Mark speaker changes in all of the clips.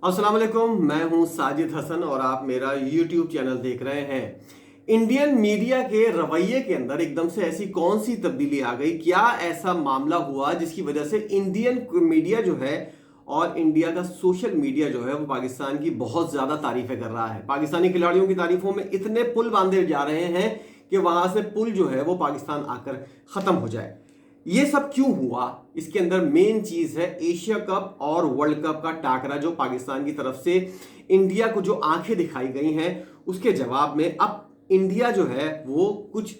Speaker 1: अस्सलाम वालेकुम, मैं हूं साजिद हसन और आप मेरा YouTube चैनल देख रहे हैं। इंडियन मीडिया के रवैये के अंदर एकदम से ऐसी कौन सी तब्दीली आ गई? क्या ऐसा मामला हुआ जिसकी वजह से इंडियन मीडिया जो है और इंडिया का सोशल मीडिया जो है वो पाकिस्तान की बहुत ज्यादा तारीफें कर रहा है। पाकिस्तानी खिलाड़ियों की तारीफों में इतने पुल बांधे जा रहे हैं कि वहां से पुल जो है वो पाकिस्तान आकर खत्म हो जाए। ये सब क्यों हुआ? इसके अंदर मेन चीज है एशिया कप और वर्ल्ड कप का टाकरा जो पाकिस्तान की तरफ से इंडिया को जो आंखें दिखाई गई हैं उसके जवाब में अब इंडिया जो है वो कुछ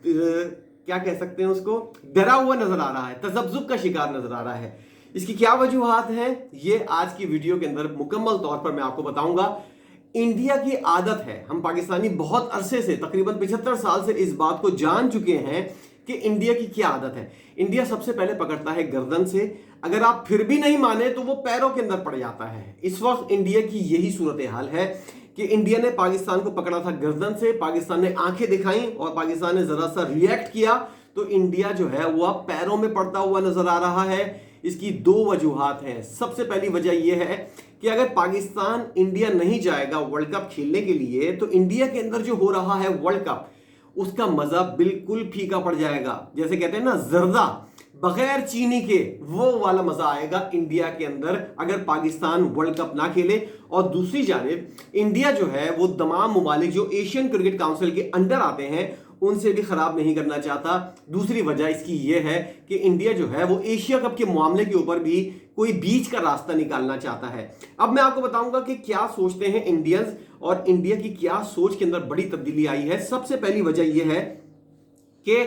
Speaker 1: क्या कह सकते हैं उसको, डरा हुआ नजर आ रहा है, तजब्जुब का शिकार नजर आ रहा है। इसकी क्या वजूहात हैं ये आज की वीडियो के अंदर मुकम्मल तौर पर मैं आपको बताऊंगा। इंडिया की आदत है, हम पाकिस्तानी बहुत अरसे से तकरीबन 75 साल से इस बात को जान चुके हैं कि इंडिया की क्या आदत है। इंडिया सबसे पहले पकड़ता है गर्दन से, अगर आप फिर भी नहीं माने तो वो पैरों के अंदर पड़ जाता है। इस वक्त इंडिया की यही सूरत हाल है कि इंडिया ने पाकिस्तान को पकड़ा था गर्दन से, पाकिस्तान ने आंखें दिखाई और पाकिस्तान ने जरा सा रिएक्ट किया तो इंडिया जो है वो अब पैरों में पड़ता हुआ नजर आ रहा है। इसकी दो वजूहात हैं। सबसे पहली वजह यह है कि अगर पाकिस्तान इंडिया नहीं जाएगा वर्ल्ड कप खेलने के लिए तो इंडिया के अंदर जो हो रहा है वर्ल्ड कप उसका मजा बिल्कुल फीका पड़ जाएगा। जैसे कहते हैं ना, जर्दा बगैर चीनी के, वो वाला मजा आएगा इंडिया के अंदर अगर पाकिस्तान वर्ल्ड कप ना खेले। और दूसरी जानिब इंडिया जो है वो तमाम मुमालिक जो एशियन क्रिकेट काउंसिल के अंडर आते हैं उनसे भी खराब नहीं करना चाहता। दूसरी वजह इसकी यह है कि इंडिया जो है वो एशिया कप के मामले के ऊपर भी कोई बीच का रास्ता निकालना चाहता है। अब मैं आपको बताऊंगा कि क्या सोचते हैं इंडियंस और इंडिया की क्या सोच के अंदर बड़ी तब्दीली आई है। सबसे पहली वजह यह है कि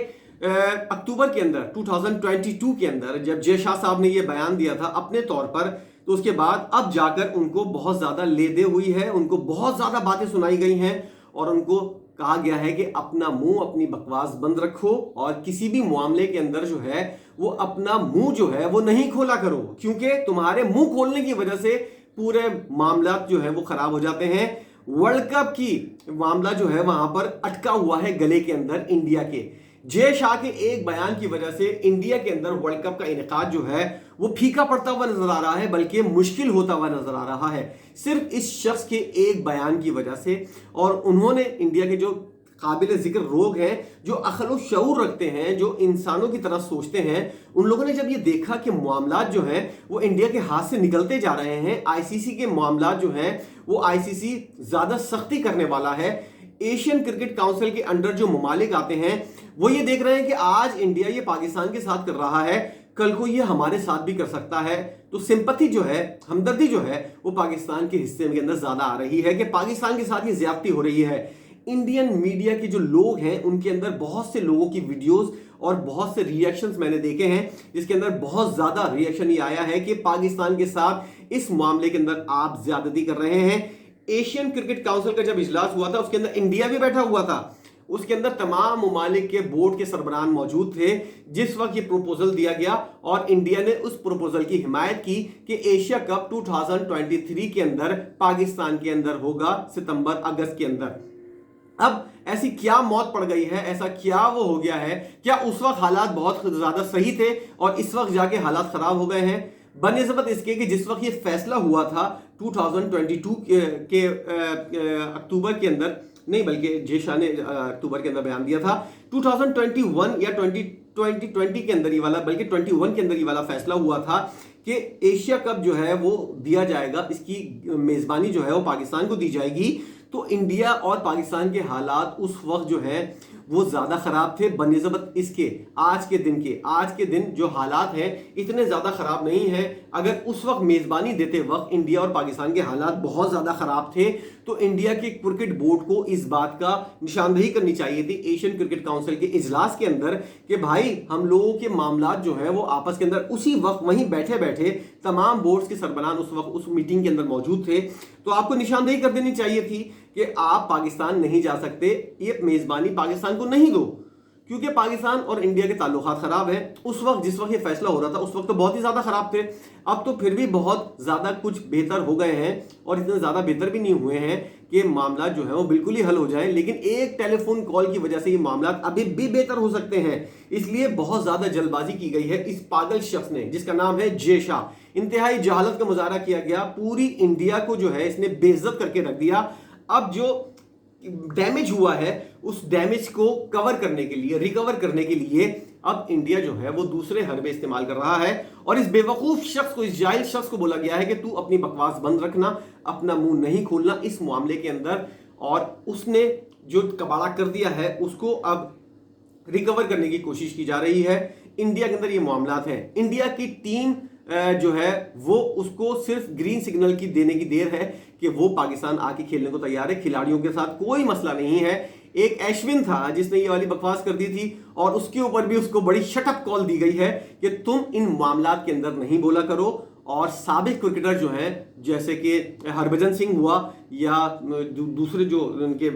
Speaker 1: अक्टूबर के अंदर 2022 के अंदर जब जय शाह साहब ने यह बयान दिया था अपने तौर पर, तो उसके बाद अब जाकर उनको बहुत ज्यादा लेदे हुई है, उनको बहुत ज्यादा बातें सुनाई गई हैं और उनको कहा गया है कि अपना मुंह, अपनी बकवास बंद रखो और किसी भी मामले के अंदर जो है वो अपना मुंह जो है वो नहीं खोला करो, क्योंकि तुम्हारे मुंह खोलने की वजह से पूरे मामला जो है वो खराब हो जाते हैं। वर्ल्ड कप की मामला जो है वहां पर अटका हुआ है गले के अंदर इंडिया के। जय शाह के एक बयान की वजह से इंडिया के अंदर वर्ल्ड कप का इनेकाद जो है वो फीका पड़ता हुआ नजर आ रहा है, बल्कि मुश्किल होता हुआ नजर आ रहा है सिर्फ इस शख्स के एक बयान की वजह से। और उन्होंने इंडिया के जो काबिल जिक्र लोग हैं, जो अक्ल शऊर रखते हैं, जो इंसानों की तरह सोचते हैं, उन लोगों ने जब ये देखा कि मामलात जो हैं वो इंडिया के हाथ से निकलते जा रहे हैं, आईसीसी के मामलात जो हैं वो आईसीसी ज्यादा सख्ती करने वाला है, एशियन क्रिकेट काउंसिल के अंडर जो ममालिक आते हैं वो ये देख रहे हैं कि आज इंडिया ये पाकिस्तान के साथ कर रहा है, कल को ये हमारे साथ भी कर सकता है, तो सिंपैथी जो है, हमदर्दी जो है वो पाकिस्तान के हिस्से के अंदर ज्यादा आ रही है कि पाकिस्तान के साथ ये ज्यादती हो रही है। इंडियन मीडिया के जो लोग हैं उनके अंदर बहुत से लोगों की वीडियोस और बहुत से रिएक्शंस मैंने देखे हैं जिसके अंदर बहुत ज्यादा रिएक्शन ये आया है कि पाकिस्तान के साथ इस मामले के अंदर आप ज्यादती कर रहे हैं। एशियन क्रिकेट काउंसिल का जब इजलास हुआ था उसके अंदर इंडिया भी बैठा हुआ था, उसके अंदर तमाम ममालिक के बोर्ड के सरबराह मौजूद थे जिस वक्त ये प्रपोजल दिया गया और इंडिया ने उस प्रपोजल की हिमायत की कि एशिया कप 2023 के अंदर पाकिस्तान के अंदर होगा, सितंबर अगस्त के अंदर। अब ऐसी क्या मौत पड़ गई है, ऐसा क्या वो हो गया है? क्या उस वक्त हालात बहुत ज्यादा सही थे और इस वक्त जाके हालात खराब हो गए हैं? बनिस्बत इसके कि जिस वक्त ये फैसला हुआ था 2022 के अक्टूबर के अंदर, नहीं बल्कि जय शाह ने अक्टूबर के अंदर बयान दिया था, 2021 या 2020 के अंदर ही वाला, बल्कि 21 के अंदर ही वाला फैसला हुआ था कि एशिया कप जो है वो दिया जाएगा, इसकी मेजबानी जो है वो पाकिस्तान को दी जाएगी। तो इंडिया और पाकिस्तान के हालात उस वक्त जो है वो ज्यादा खराब थे बनिस्बत इसके आज के दिन जो हालात हैं इतने ज्यादा खराब नहीं है। अगर उस वक्त मेजबानी देते वक्त इंडिया और पाकिस्तान के हालात बहुत ज्यादा खराब थे तो इंडिया के क्रिकेट बोर्ड को इस बात का निशानदेही करनी चाहिए थी एशियन क्रिकेट काउंसिल के इजलास के अंदर कि भाई हम लोगों के मामलात जो है वो आपस के अंदर उसी वक्त वहीं बैठे बैठे तमाम बोर्ड्स के सरबराह उस वक्त उस मीटिंग के अंदर मौजूद थे, तो आपको निशानदेही कर देनी चाहिए थी कि आप पाकिस्तान नहीं जा सकते, ये मेजबानी पाकिस्तान को नहीं दो, क्योंकि पाकिस्तान और इंडिया के ताल्लुकात खराब हैं। उस वक्त जिस वक्त ये फैसला हो रहा था उस वक्त तो बहुत ही ज्यादा खराब थे। अब तो फिर भी बहुत ज्यादा कुछ बेहतर हो गए हैं और इतने ज्यादा बेहतर भी नहीं हुए हैं कि मामला जो है वो बिल्कुल ही हल हो जाए, लेकिन एक टेलीफोन कॉल की वजह से ये मामला अभी भी बेहतर हो सकते हैं। इसलिए बहुत ज्यादा जल्दबाजी की गई है इस पागल शख्स ने जिसका नाम है जय शाह। इंतहाई जहालत का मुजाहरा किया गया, पूरी इंडिया को जो है इसने बेइज्जत करके रख दिया। अब जो डैमेज हुआ है उस डैमेज को कवर करने के लिए, रिकवर करने के लिए अब इंडिया जो है वो दूसरे हरबे इस्तेमाल कर रहा है और इस बेवकूफ शख्स को, इस जाहिल शख्स को बोला गया है कि तू अपनी बकवास बंद रखना, अपना मुंह नहीं खोलना इस मामले के अंदर। और उसने जो कबाड़ा कर दिया है उसको अब रिकवर करने की कोशिश की जा रही है। इंडिया के अंदर ये मामलात हैं। इंडिया की टीम जो है वो उसको सिर्फ ग्रीन सिग्नल की देने की देर है कि वो पाकिस्तान आके खेलने को तैयार है। खिलाड़ियों के साथ कोई मसला नहीं है। एक एश्विन था जिसने ये वाली बकवास कर दी थी और उसके ऊपर भी उसको बड़ी शटअप कॉल दी गई है कि तुम इन मामलात के अंदर नहीं बोला करो। और साबिक क्रिकेटर जो हैं जैसे कि हरभजन सिंह हुआ या दूसरे जो उनके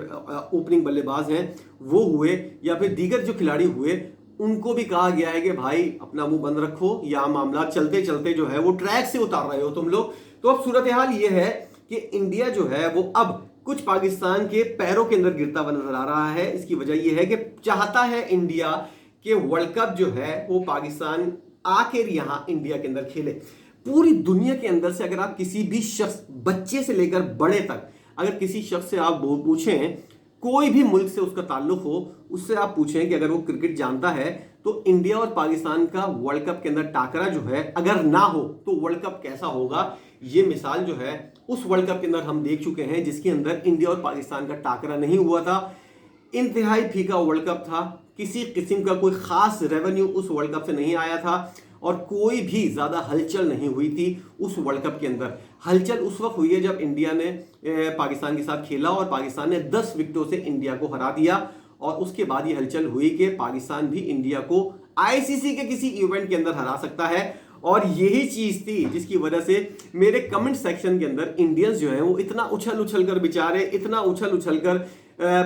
Speaker 1: ओपनिंग बल्लेबाज हैं वो हुए या फिर दीगर जो खिलाड़ी हुए, उनको भी कहा गया है कि भाई अपना मुंह बंद रखो या मामला चलते चलते जो है वो ट्रैक से उतार रहे हो तुम लोग। तो अब सूरत हाल ये है कि इंडिया जो है वो अब कुछ पाकिस्तान के पैरों के अंदर गिरता हुआ नजर आ रहा है। इसकी वजह यह है कि चाहता है इंडिया कि वर्ल्ड कप जो है वो पाकिस्तान आखिर यहां इंडिया के अंदर खेले। पूरी दुनिया के अंदर से अगर आप किसी भी शख्स, बच्चे से लेकर बड़े तक, अगर किसी शख्स से आप पूछें, कोई भी मुल्क से उसका ताल्लुक हो, उससे आप पूछें कि अगर वो क्रिकेट जानता है तो इंडिया और पाकिस्तान का वर्ल्ड कप के अंदर टाकरा जो है अगर ना हो तो वर्ल्ड कप कैसा होगा, ये मिसाल जो है उस वर्ल्ड कप के अंदर हम देख चुके हैं जिसके अंदर इंडिया और पाकिस्तान का टाकरा नहीं हुआ था। इंतहाई फीका वर्ल्ड कप था, किसी किस्म का कोई खास रेवेन्यू उस वर्ल्ड कप से नहीं आया था और कोई भी ज्यादा हलचल नहीं हुई थी उस वर्ल्ड कप के अंदर। हलचल उस वक्त हुई है जब इंडिया ने पाकिस्तान के साथ खेला और पाकिस्तान ने 10 विकेटों से इंडिया को हरा दिया और उसके बाद ये हलचल हुई कि पाकिस्तान भी इंडिया को आईसीसी के किसी इवेंट के अंदर हरा सकता है। और यही चीज थी जिसकी वजह से मेरे कमेंट सेक्शन के अंदर इंडियंस जो हैं वो इतना उछल उछल कर बेचारे, इतना उछल उछल कर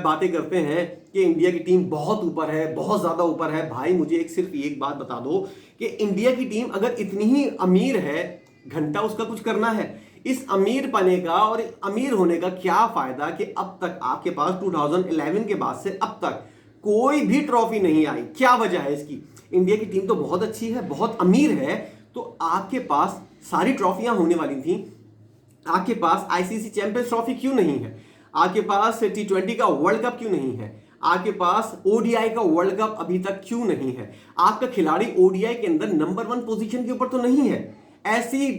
Speaker 1: बातें करते हैं कि इंडिया की टीम बहुत ऊपर है, बहुत ज्यादा ऊपर है। भाई मुझे सिर्फ एक बात बता दो कि इंडिया की टीम अगर इतनी ही अमीर है, घंटा उसका कुछ करना है। इस अमीर पने का और अमीर होने का क्या फायदा कि अब तक आपके पास 2011 के बाद से अब तक कोई भी ट्रॉफी नहीं आई। क्या वजह है इसकी? इंडिया की टीम तो बहुत अच्छी है, बहुत अमीर है, तो आपके पास सारी ट्रॉफियां होने वाली थी। आपके पास आईसीसी चैंपियंस ट्रॉफी क्यों नहीं है? आपके पास T20 का वर्ल्ड कप क्यों नहीं है? आपके पास ओडीआई का वर्ल्ड कप अभी तक क्यों नहीं है? आपका खिलाड़ी ओडीआई के अंदर नंबर 1 पोजीशन के ऊपर तो नहीं है। ऐसी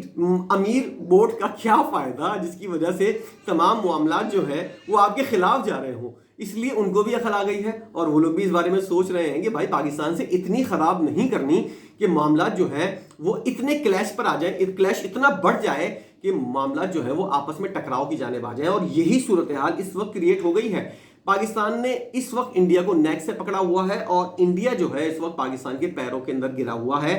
Speaker 1: अमीर बोर्ड का क्या फायदा जिसकी वजह से तमाम मामला जो है वो आपके खिलाफ जा रहे हो। इसलिए उनको भी अकल आ गई है और वो लोग भी इस बारे में सोच रहे हैं कि भाई पाकिस्तान से इतनी खराब नहीं करनी कि मामला जो है वो इतने क्लैश पर आ जाए, क्लैश इतना बढ़ जाए कि मामला जो है वो आपस में टकराव की जाने आ जाए। और यही सूरत हाल इस वक्त क्रिएट हो गई है। पाकिस्तान ने इस वक्त इंडिया को नेक से पकड़ा हुआ है और इंडिया जो है इस वक्त पाकिस्तान के पैरों के अंदर गिरा हुआ है।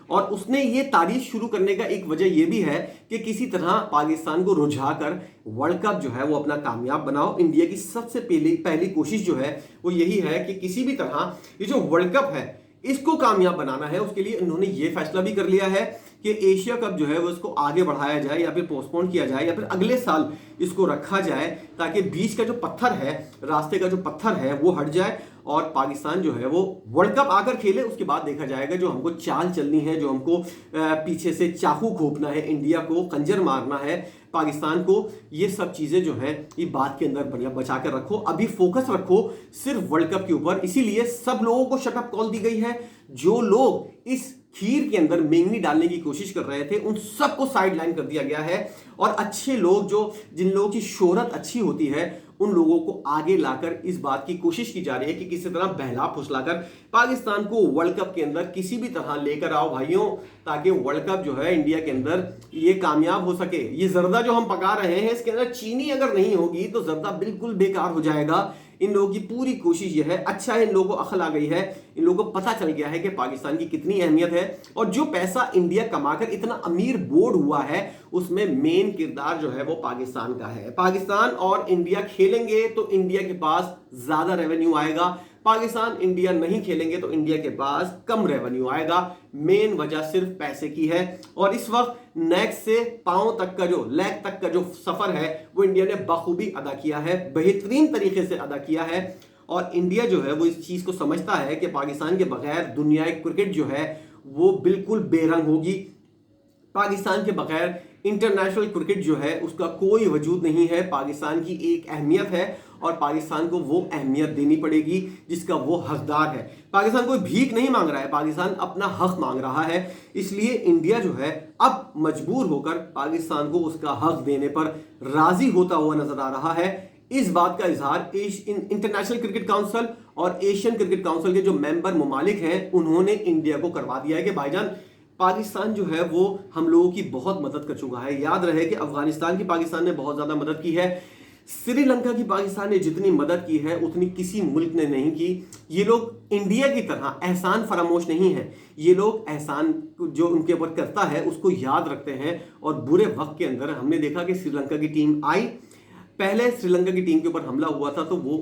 Speaker 1: और उसने ये तारीफ शुरू करने का एक वजह यह भी है कि किसी तरह पाकिस्तान को रुझाकर वर्ल्ड कप जो है वो अपना कामयाब बनाओ। इंडिया की सबसे पहली कोशिश जो है वो यही है कि किसी भी तरह ये जो वर्ल्ड कप है इसको कामयाब बनाना है। उसके लिए उन्होंने ये फैसला भी कर लिया है कि एशिया कप जो है वो इसको आगे बढ़ाया जाए या फिर पोस्टपोन किया जाए या फिर अगले साल इसको रखा जाए, ताकि बीच का जो पत्थर है, रास्ते का जो पत्थर है वो हट जाए और पाकिस्तान जो है वो वर्ल्ड कप आकर खेले। उसके बाद देखा जाएगा जो हमको चाल चलनी है, जो हमको पीछे से चाकू घोंपना है, इंडिया को खंजर मारना है, पाकिस्तान को, ये सब चीजें जो हैं ये बात के अंदर बचा कर रखो। अभी फोकस रखो सिर्फ वर्ल्ड कप के ऊपर। इसीलिए सब लोगों को शटअप कॉल दी गई है। जो लोग इस खीर के अंदर मेंगनी डालने की कोशिश कर रहे थे उन सबको साइडलाइन कर दिया गया है और अच्छे लोग, जो जिन लोगों की शोहरत अच्छी होती है, उन लोगों को आगे लाकर इस बात की कोशिश की जा रही है कि किसी तरह बहला फुसलाकर पाकिस्तान को वर्ल्ड कप के अंदर किसी भी तरह लेकर आओ भाइयों, ताकि वर्ल्ड कप जो है इंडिया के अंदर ये कामयाब हो सके। ये जर्दा जो हम पका रहे हैं इसके अंदर चीनी अगर नहीं होगी तो जर्दा बिल्कुल बेकार हो जाएगा। इन लोगों की पूरी कोशिश यह है, अच्छा है इन लोगों को अकल आ गई है, इन लोगों को पता चल गया है कि पाकिस्तान की कितनी अहमियत है और जो पैसा इंडिया कमाकर इतना अमीर बोर्ड हुआ है उसमें मेन किरदार जो है वो पाकिस्तान का है। पाकिस्तान और इंडिया खेलेंगे तो इंडिया के पास ज्यादा रेवेन्यू आएगा, पाकिस्तान इंडिया नहीं खेलेंगे तो इंडिया के पास कम रेवेन्यू आएगा। मेन वजह सिर्फ पैसे की है और इस वक्त नेक से पांव तक का जो लेग तक का जो सफर है वो इंडिया ने बखूबी अदा किया है, बेहतरीन तरीके से अदा किया है। और इंडिया जो है वो इस चीज को समझता है कि पाकिस्तान के बगैर दुनिया क्रिकेट जो है वो बिल्कुल बेरंग होगी। पाकिस्तान के बगैर इंटरनेशनल क्रिकेट जो है उसका कोई वजूद नहीं है। पाकिस्तान की एक अहमियत है और पाकिस्तान को वो अहमियत देनी पड़ेगी जिसका वो हकदार है। पाकिस्तान कोई भीख नहीं मांग रहा है, पाकिस्तान अपना हक मांग रहा है। इसलिए इंडिया जो है अब मजबूर होकर पाकिस्तान को उसका हक देने पर राजी होता हुआ नजर आ रहा है। इस बात का इजहार इंटरनेशनल क्रिकेट काउंसिल और एशियन क्रिकेट काउंसिल के जो मेंबर ममालिक हैं उन्होंने इंडिया को करवा दिया है कि भाईजान पाकिस्तान जो है वो हम लोगों की बहुत मदद कर चुका है। याद रहे कि अफगानिस्तान की पाकिस्तान ने बहुत ज्यादा मदद की है, श्रीलंका की पाकिस्तान ने जितनी मदद की है उतनी किसी मुल्क ने नहीं की। ये लोग इंडिया की तरह एहसान फरामोश नहीं है, ये लोग एहसान जो उनके ऊपर करता है उसको याद रखते हैं। और बुरे वक्त के अंदर हमने देखा कि श्रीलंका की टीम आई, पहले श्रीलंका की टीम के ऊपर हमला हुआ था तो वो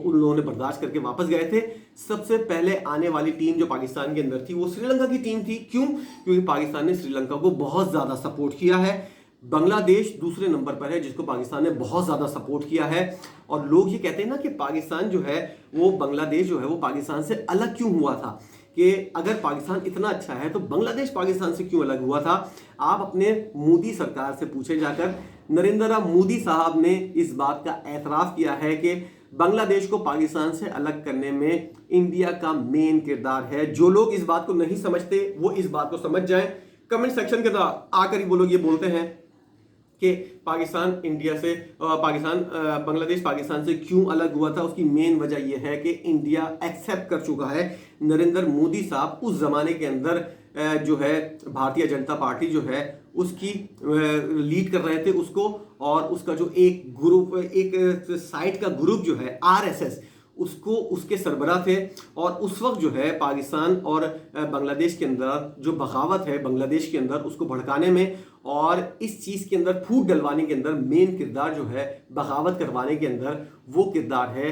Speaker 1: उन लोगों ने बर्दाश्त करके वापस गए थे। सबसे पहले आने वाली टीम जो पाकिस्तान के अंदर थी वो श्रीलंका की टीम थी। क्यों? क्योंकि पाकिस्तान ने श्रीलंका को बहुत ज्यादा सपोर्ट किया है। बांग्लादेश दूसरे नंबर पर है जिसको पाकिस्तान ने बहुत ज्यादा सपोर्ट किया है। और लोग ये कहते हैं ना कि पाकिस्तान जो है वो बांग्लादेश जो है वो पाकिस्तान से अलग क्यों हुआ था, कि अगर पाकिस्तान इतना अच्छा है तो बांग्लादेश पाकिस्तान से क्यों अलग हुआ था। आप अपने मोदी सरकार से पूछे जाकर, नरेंद्र मोदी साहब ने इस बात का एतराफ किया है कि बांग्लादेश को पाकिस्तान से अलग करने में इंडिया का मेन किरदार है। जो लोग इस बात को नहीं समझते वो इस बात को समझ जाएं। कमेंट सेक्शन के अंदर आकर ही वो लोग ये बोलते हैं कि पाकिस्तान इंडिया से बांग्लादेश पाकिस्तान से क्यों अलग हुआ था। उसकी मेन वजह यह है कि इंडिया एक्सेप्ट कर चुका है। नरेंद्र मोदी साहब उस जमाने के अंदर जो है भारतीय जनता पार्टी जो है उसकी लीड कर रहे थे उसको, और उसका जो एक ग्रुप, एक साइट का ग्रुप जो है आरएसएस, उसको उसके सरबराह थे। और उस वक्त जो है पाकिस्तान और बांग्लादेश के अंदर जो बगावत है बांग्लादेश के अंदर उसको भड़काने में और इस चीज़ के अंदर फूट डलवाने के अंदर मेन किरदार जो है बगावत करवाने के अंदर वो किरदार है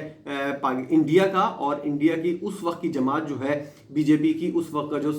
Speaker 1: इंडिया का। और इंडिया की उस वक्त की जमात जो है बीजेपी की, उस वक्त का जो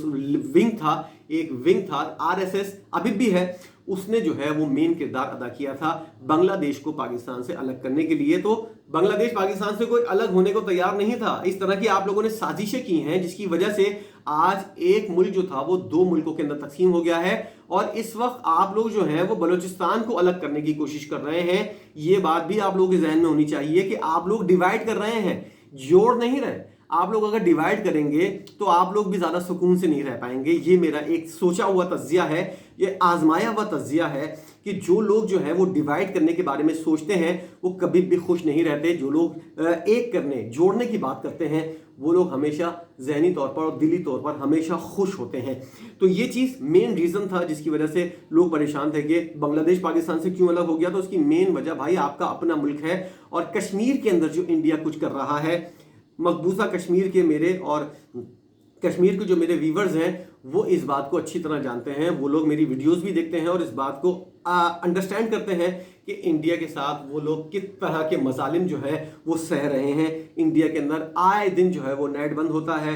Speaker 1: विंग था, एक विंग था आरएसएस, अभी भी है, उसने जो है वो मेन किरदार अदा किया था बांग्लादेश को पाकिस्तान से अलग करने के लिए। तो बांग्लादेश पाकिस्तान से कोई अलग होने को तैयार नहीं था। इस तरह की आप लोगों ने साजिशें की हैं जिसकी वजह से आज एक मुल्क जो था वो दो मुल्कों के अंदर तकसीम हो गया है। और इस वक्त आप लोग जो हैं वो बलूचिस्तान को अलग करने की कोशिश कर रहे हैं। ये बात भी आप लोगों के जहन में होनी चाहिए कि आप लोग डिवाइड कर रहे हैं, जोड़ नहीं रहे। आप लोग अगर डिवाइड करेंगे तो आप लोग भी ज्यादा सुकून से नहीं रह पाएंगे। ये मेरा एक सोचा हुआ तज्जिया है, ये आजमाया हुआ तज्जिया है कि जो लोग जो है वो डिवाइड करने के बारे में सोचते हैं वो कभी भी खुश नहीं रहते। जो लोग एक करने, जोड़ने की बात करते हैं वो लोग हमेशा जहनी तौर पर और दिली तौर पर हमेशा खुश होते हैं। तो ये चीज़ मेन रीज़न था जिसकी वजह से लोग परेशान थे कि बांग्लादेश पाकिस्तान से क्यों अलग हो गया। तो उसकी मेन वजह भाई आपका अपना मुल्क है। और कश्मीर के अंदर जो इंडिया कुछ कर रहा है, मकबूजा कश्मीर के मेरे और कश्मीर के जो मेरे व्यूवर्स हैं वो इस बात को अच्छी तरह जानते हैं। वो लोग मेरी वीडियोस भी देखते हैं और इस बात को अंडरस्टैंड करते हैं कि इंडिया के साथ वो लोग किस तरह के मजालिम जो है वो सह रहे हैं। इंडिया के अंदर आए दिन जो है वो नेट बंद होता है।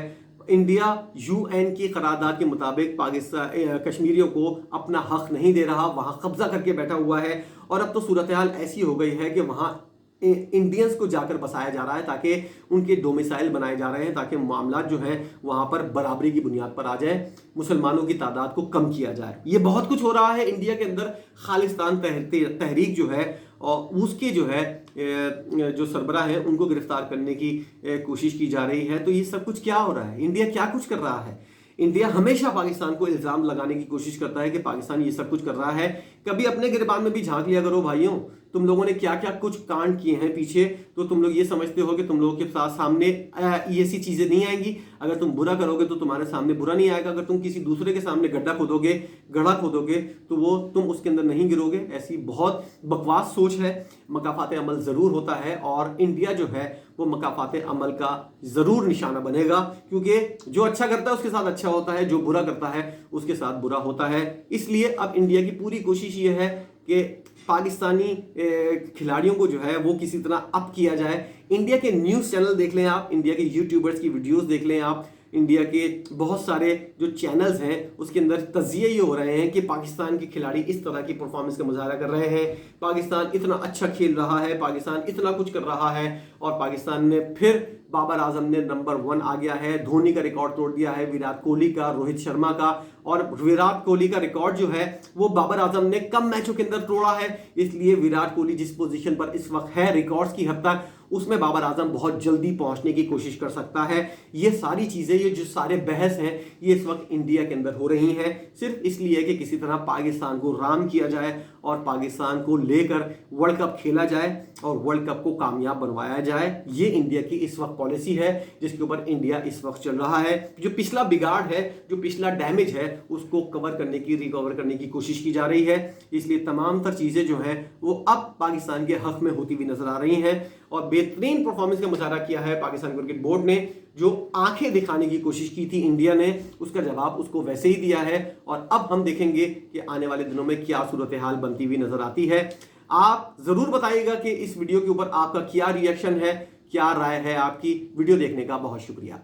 Speaker 1: इंडिया यूएन की करारदाद के मुताबिक पाकिस्तान कश्मीरियों को अपना हक नहीं दे रहा, वहाँ कब्जा करके बैठा हुआ है। और अब तो सूरत हाल ऐसी हो गई है कि वहाँ इंडियंस को जाकर बसाया जा रहा है ताकि उनके डोमिसाइल बनाए जा रहे हैं ताकि मामला जो है वहां पर बराबरी की बुनियाद पर आ जाए, मुसलमानों की तादाद को कम किया जाए। ये बहुत कुछ हो रहा है इंडिया के अंदर। खालिस्तान तहरीक जो है और उसके जो है जो सरबराह है उनको गिरफ्तार करने की कोशिश की जा रही है। तो ये सब कुछ क्या हो रहा है? इंडिया क्या कुछ कर रहा है? इंडिया हमेशा पाकिस्तान को इल्जाम लगाने की कोशिश करता है कि पाकिस्तान ये सब कुछ कर रहा है। कभी अपने गिरबान में भी झांक लिया करो भाइयों, तुम लोगों ने क्या क्या कुछ कांड किए हैं पीछे। तो तुम लोग ये समझते हो कि तुम लोगों के साथ सामने ये सी चीजें नहीं आएंगी। अगर तुम बुरा करोगे तो तुम्हारे सामने बुरा नहीं आएगा। अगर तुम किसी दूसरे के सामने गड्ढा खोदोगे, गड्ढा खोदोगे तो वो तुम उसके अंदर नहीं गिरोगे। ऐसी बहुत बकवास सोच है। मकाफात अमल जरूर होता है और इंडिया जो है वो मकाफात अमल का जरूर निशाना बनेगा, क्योंकि जो अच्छा करता है उसके साथ अच्छा होता है, जो बुरा करता है उसके साथ बुरा होता है। इसलिए अब इंडिया की पूरी कोशिश ये है कि पाकिस्तानी खिलाड़ियों को जो है वो किसी तरह अप किया जाए। इंडिया के न्यूज़ चैनल देख लें आप, इंडिया के यूट्यूबर्स की वीडियोस देख लें आप, इंडिया के बहुत सारे जो चैनल्स हैं उसके अंदर तजिए ये हो रहे हैं कि पाकिस्तान के खिलाड़ी इस तरह की परफॉर्मेंस का मुजाहरा कर रहे हैं, पाकिस्तान इतना अच्छा खेल रहा है, पाकिस्तान इतना कुछ कर रहा है, और पाकिस्तान ने फिर बाबर आजम ने नंबर 1 आ गया है, धोनी का रिकॉर्ड तोड़ दिया है, विराट कोहली का, रोहित शर्मा का। और विराट कोहली का रिकॉर्ड जो है वो बाबर आजम ने कम मैचों के अंदर तोड़ा है, इसलिए विराट कोहली जिस पोजीशन पर इस वक्त है रिकॉर्ड्स की हद तक, उसमें बाबर आजम बहुत जल्दी पहुंचने की कोशिश कर सकता है। ये सारी चीजें, ये जो सारे बहस हैं, ये इस वक्त इंडिया के अंदर हो रही हैं सिर्फ इसलिए कि किसी तरह पाकिस्तान को राम किया जाए और पाकिस्तान को लेकर वर्ल्ड कप खेला जाए और वर्ल्ड कप को कामयाब बनवाया जाए। ये इंडिया की इस वक्त पॉलिसी है जिसके ऊपर इंडिया इस वक्त चल रहा है। जो पिछला बिगाड़ है, जो पिछला डैमेज है, उसको कवर करने की, रिकवर करने की कोशिश की जा रही है। इसलिए तमाम तर चीजें जो हैं वो अब पाकिस्तान के हक में होती हुई नजर आ रही हैं और बेहतरीन परफॉर्मेंस का मुजाहरा किया है पाकिस्तान क्रिकेट बोर्ड ने। जो आंखें दिखाने की कोशिश की थी इंडिया ने, उसका जवाब उसको वैसे ही दिया है और अब हम देखेंगे कि आने वाले दिनों में क्या सूरत हाल बनती हुई नजर आती है। आप जरूर बताइएगा कि इस वीडियो के ऊपर आपका क्या रिएक्शन है, क्या राय है आपकी। वीडियो देखने का बहुत शुक्रिया।